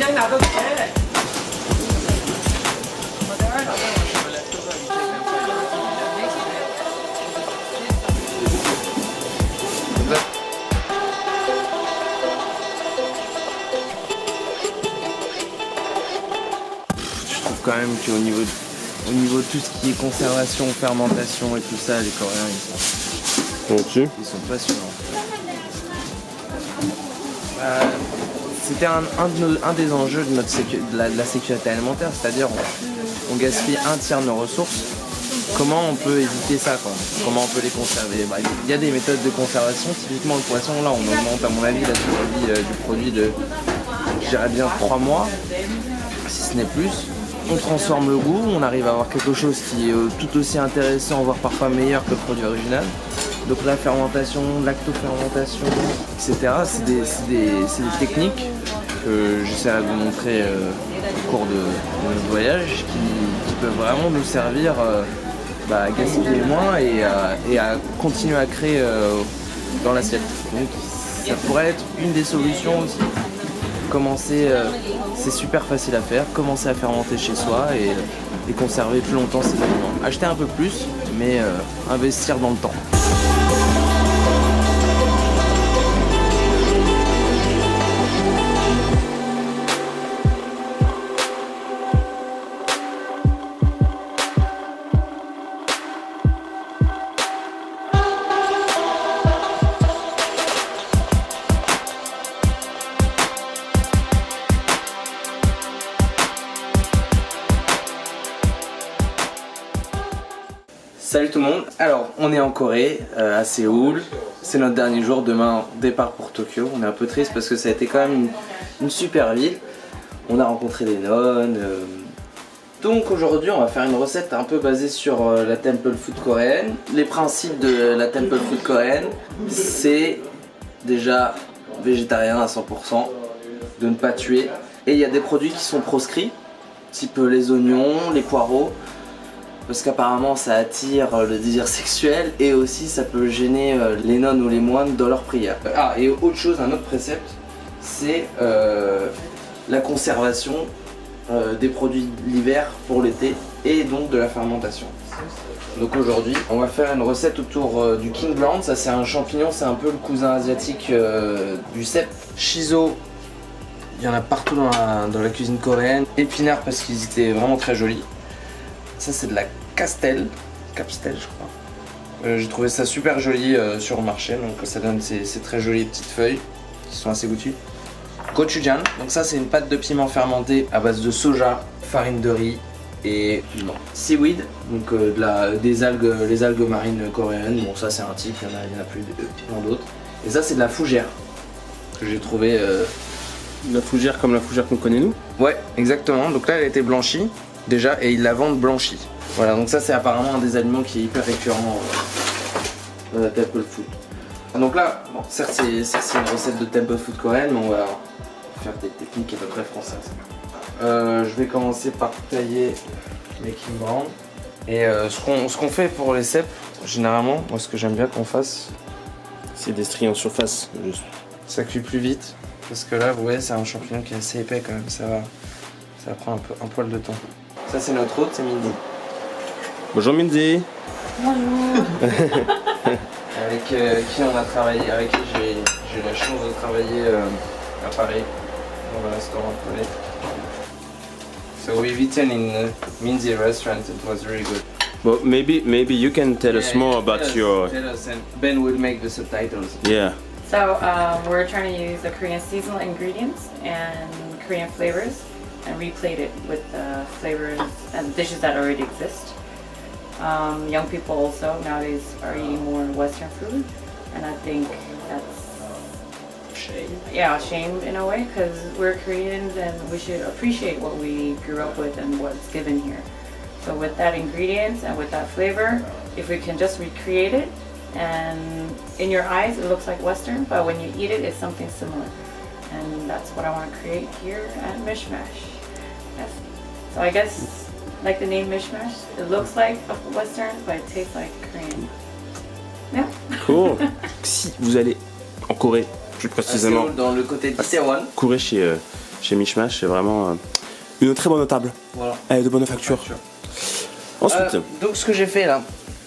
nhân nào tôi sẽ đây. Je trouve quand même qu'au niveau de tout ce qui est conservation, fermentation et tout ça, les Coréens ils sont passionnants. C'était un des enjeux de, de la sécurité alimentaire, c'est-à-dire on gaspille un tiers de nos ressources. Comment on peut éviter ça, quoi? Comment on peut les conserver? Il y a des méthodes de conservation, typiquement le poisson, là on augmente à mon avis la survie du produit de, je dirais bien 3 mois, si ce n'est plus. On transforme le goût, on arrive à avoir quelque chose qui est tout aussi intéressant, voire parfois meilleur que le produit original. Donc la fermentation, lactofermentation, etc. C'est des techniques que j'essaierai de vous montrer au cours de notre voyage qui peuvent vraiment nous servir à gaspiller moins et à continuer à créer dans l'assiette. Donc ça pourrait être une des solutions aussi. Commencer, c'est super facile à faire, commencer à fermenter chez soi et conserver plus longtemps ses aliments. Acheter un peu plus, mais investir dans le temps. Salut tout le monde, alors on est en Corée, à Séoul, c'est notre dernier jour, demain départ pour Tokyo. On est un peu triste parce que ça a été quand même une super ville, on a rencontré des nonnes. Donc aujourd'hui on va faire une recette un peu basée sur la temple food coréenne. Les principes de la temple food coréenne, c'est déjà végétarien à 100%, de ne pas tuer. Et il y a des produits qui sont proscrits, type les oignons, les poireaux, parce qu'apparemment ça attire le désir sexuel et aussi ça peut gêner les nonnes ou les moines dans leur prière. Ah, et autre chose, un autre précepte, c'est la conservation des produits l'hiver pour l'été et donc de la fermentation. Donc aujourd'hui on va faire une recette autour du king ground. Ça c'est un champignon, c'est un peu le cousin asiatique du cèpe. Shiso, il y en a partout dans la cuisine coréenne. Épinards parce qu'ils étaient vraiment très jolis. Ça c'est de la castel je crois. J'ai trouvé ça super joli sur le marché, donc ça donne ces très jolies petites feuilles qui sont assez goûtues. Gochujang, donc ça c'est une pâte de piment fermentée à base de soja, farine de riz et piment. Seaweed, donc les algues marines coréennes, bon ça c'est un type, il y en a plus plein d'autres. Et ça c'est de la fougère que j'ai trouvé. La fougère comme la fougère qu'on connaît nous? Ouais, exactement, donc là elle a été blanchie déjà et ils la vendent blanchie. Voilà, donc ça c'est apparemment un des aliments qui est hyper récurrent dans la temple food. Donc là, bon, certes c'est une recette de temple food coréenne, mais on va faire des techniques à peu près françaises. Je vais commencer par tailler mes king ground. Et ce qu'on fait pour les cèpes, généralement, moi ce que j'aime bien qu'on fasse, c'est des stries en surface, juste. Ça cuit plus vite, parce que là vous voyez c'est un champignon qui est assez épais quand même, ça va prendre un poil de temps. Ça c'est notre hôte, c'est Mindy. Bonjour Mindy. Bonjour. Avec qui on a travaillé, avec qui j'ai eu la chance de travailler à Paris, dans un restaurant polonais. So we've eaten in Mindy restaurant, it was really good. Well, maybe you can tell us more about your... Tell us and Ben will make the subtitles. Yeah. So we're trying to use the Korean seasonal ingredients and Korean flavors and replate it with the flavors and dishes that already exist. Young people also nowadays are eating more Western food, and I think that's a shame in a way, because we're Koreans and we should appreciate what we grew up with and what's given here. So with that ingredients and with that flavor, if we can just recreate it, and in your eyes it looks like Western, but when you eat it, it's something similar. And that's what I want to create here at Mishmash. Yes. So I guess, like the name Mishmash, it looks like a Western, but it tastes like Korean. Yeah. Cool. Si vous allez en Corée, plus précisément, dans le côté d'Itaewon, courez chez chez Mishmash, c'est vraiment une très bonne table. Voilà. Elle est de bonne facture. Ensuite, Donc ce que j'ai fait là,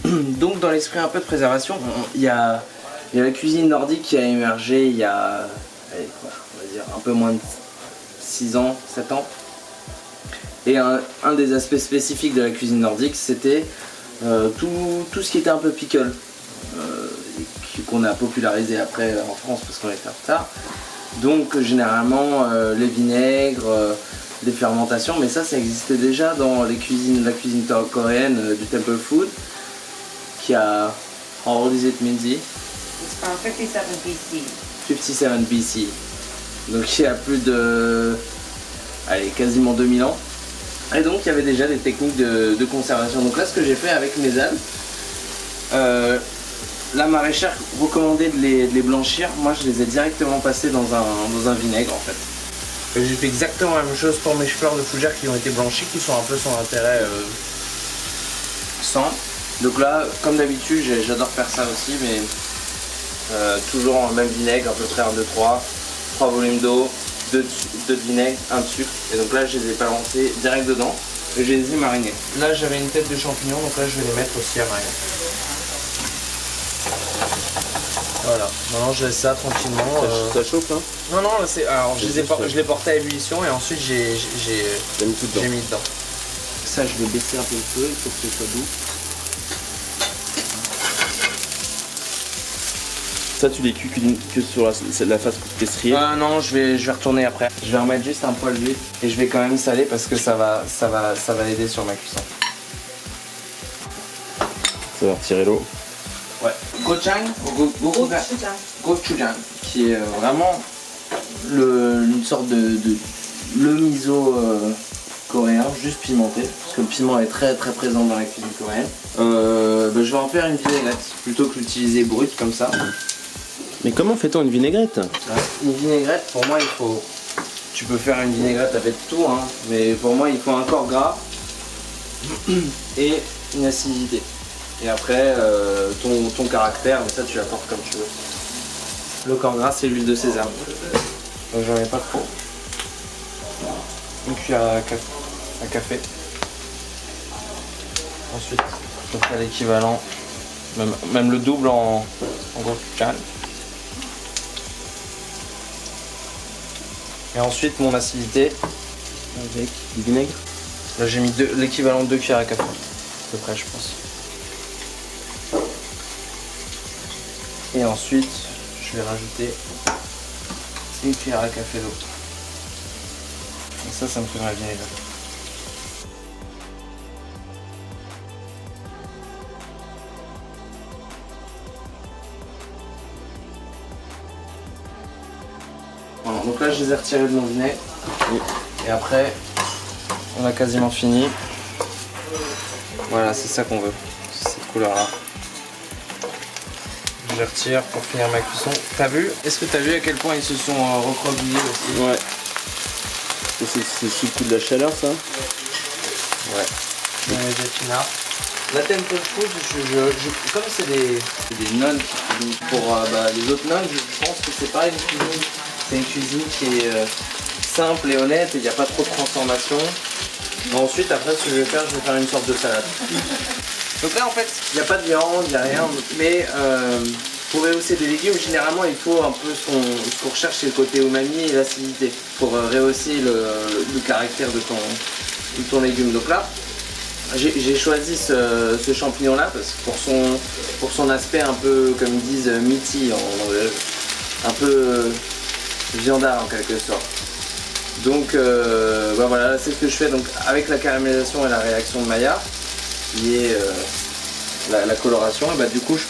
donc dans l'esprit un peu de préservation, il y a la cuisine nordique qui a émergé il y a, allez, quoi, on va dire un peu moins de 6 ans, 7 ans. Et un des aspects spécifiques de la cuisine nordique, c'était tout ce qui était un peu pickle, qu'on a popularisé après en France parce qu'on était en retard. Donc généralement les vinaigres, les fermentations, mais ça existait déjà dans la cuisine coréenne du Temple Food, qui a, how old is it, Minzy? It's from 57 BC. 57 BC. Donc il y a plus de, allez, quasiment 2000 ans. Et donc il y avait déjà des techniques de conservation. Donc là ce que j'ai fait avec mes ânes, la maraîchère recommandait de les blanchir. Moi je les ai directement passés dans un vinaigre en fait. Et j'ai fait exactement la même chose pour mes fleurs de fougère qui ont été blanchies, qui sont un peu sans intérêt sans. Donc là, comme d'habitude, j'adore faire ça aussi, mais toujours en même vinaigre, à peu près 1, 2, 3 volumes d'eau, 2 de vinaigre, 1 de sucre. Et donc là, je les ai balancés direct dedans et je les ai marinés. Là, j'avais une tête de champignon, donc là, je vais les mettre aussi à mariner. Voilà, maintenant je laisse ça tranquillement. ça chauffe là? Non, non, alors je les portais à ébullition et ensuite j'ai mis tout dedans. mis dedans. Ça, je vais baisser un peu le feu pour que ce soit doux. Ça, tu les cuisines que sur la face estrier? Non, je vais retourner après. Je vais remettre juste un poil d'huile et je vais quand même saler parce que ça va aider sur ma cuisson. Ça va retirer l'eau. Ouais. Gochujang, gochujang, qui est vraiment une sorte de le miso coréen, juste pimenté, parce que le piment est très très présent dans la cuisine coréenne. Je vais en faire une vinaigrette plutôt que l'utiliser brute comme ça. Mais comment fait-on une vinaigrette? Une vinaigrette, pour moi, tu peux faire une vinaigrette avec tout, hein, mais pour moi, il faut un corps gras et une acidité. Et après, ton caractère, mais ça tu l'apportes comme tu veux. Le corps gras, c'est l'huile de sésame. Donc j'en mets pas trop. Une cuillère à café. Ensuite, je ferai l'équivalent, même le double en gochujang. Et ensuite, mon acidité. Avec du vinaigre. Là, j'ai mis l'équivalent de 2 cuillères à café. À peu près, je pense. Et ensuite, je vais rajouter une cuillère à café d'eau. Et ça me fait ma vinaigrette. Voilà, donc là, je les ai retirés de mon vinaigre. Et après, on a quasiment fini. Voilà, c'est ça qu'on veut. C'est cette couleur-là. Je les retire pour finir ma cuisson. T'as vu? Est-ce que t'as vu à quel point ils se sont recroquevillés aussi? Ouais. C'est sous le coup de la chaleur ça? Ouais. Les épinards. La Temple Food, comme c'est des nonnes qui cuisinent pour les autres nonnes, je pense que c'est pas une cuisine. C'est une cuisine qui est simple et honnête et il n'y a pas trop de transformation. Ensuite, après, ce que je vais faire une sorte de salade. Donc là, en fait, il n'y a pas de viande, il n'y a rien, mais pour rehausser des légumes, généralement, il faut un peu ce qu'on recherche, c'est le côté umami et l'acidité pour rehausser le caractère de ton légume. Donc là, j'ai choisi ce champignon-là parce que pour son aspect un peu, comme ils disent, meaty en anglais, un peu viandard en quelque sorte. Donc voilà, c'est ce que je fais donc avec la caramélisation et la réaction de Maillard, qui est la coloration. Et du coup, je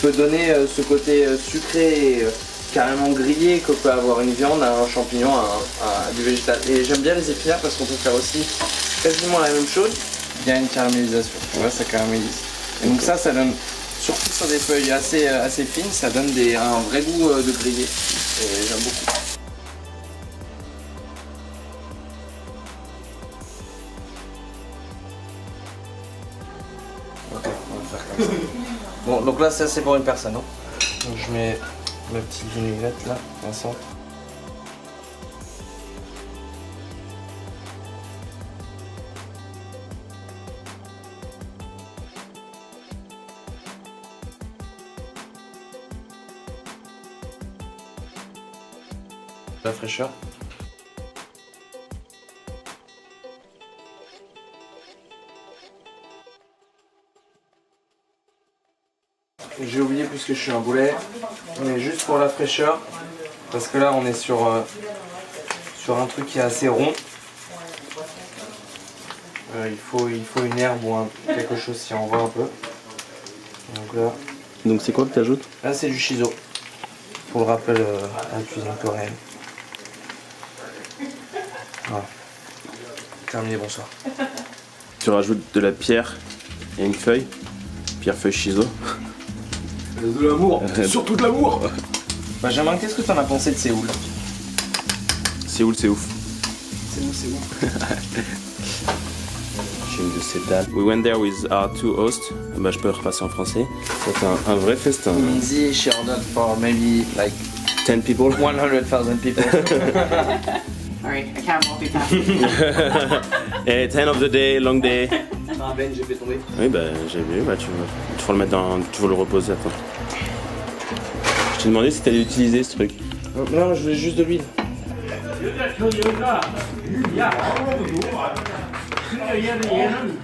peux donner ce côté sucré, carrément grillé que peut avoir une viande à un champignon, à du végétal. Et j'aime bien les épinards parce qu'on peut faire aussi quasiment la même chose. Il y a une caramélisation. Voilà, ça caramélise. Et donc ça donne, surtout sur des feuilles assez fines, ça donne un vrai goût de grillé. Et j'aime beaucoup. Ok, on va faire comme ça. Bon, donc là, ça c'est pour une personne. Hein. Donc je mets ma petite vinaigrette là, Vincent. La fraîcheur. J'ai oublié puisque je suis un boulet, mais juste pour la fraîcheur, parce que là on est sur un truc qui est assez rond. Il faut une herbe ou quelque chose si on voit un peu. Donc là, Donc c'est quoi que tu ajoutes? là c'est du shiso, pour le rappel à la cuisine coréenne. Voilà. Terminé, bonsoir. Tu rajoutes de la pierre et une feuille. Pierre, feuille, shiso. De l'amour, surtout de l'amour. Benjamin, qu'est-ce que t'en as pensé de Séoul? Séoul, c'est ouf. C'est ouf. J'ai une de ces dates. We went there with our two hosts. Bah, je peux repasser en français. C'était un vrai festin. Easy, she ordered for maybe like 10 people. 100,000 people. Sorry, I can't multitask. Et 10 of the day, long day. Ah Ben, j'ai fait tomber. Oui, bah j'ai vu. Bah, tu vas le mettre dans. Tu vas le reposer. Attends. Je t'ai demandé si t'allais utiliser ce truc. Non, je voulais juste de l'huile. 여기가 저 여기가 야, 그러니까 얘는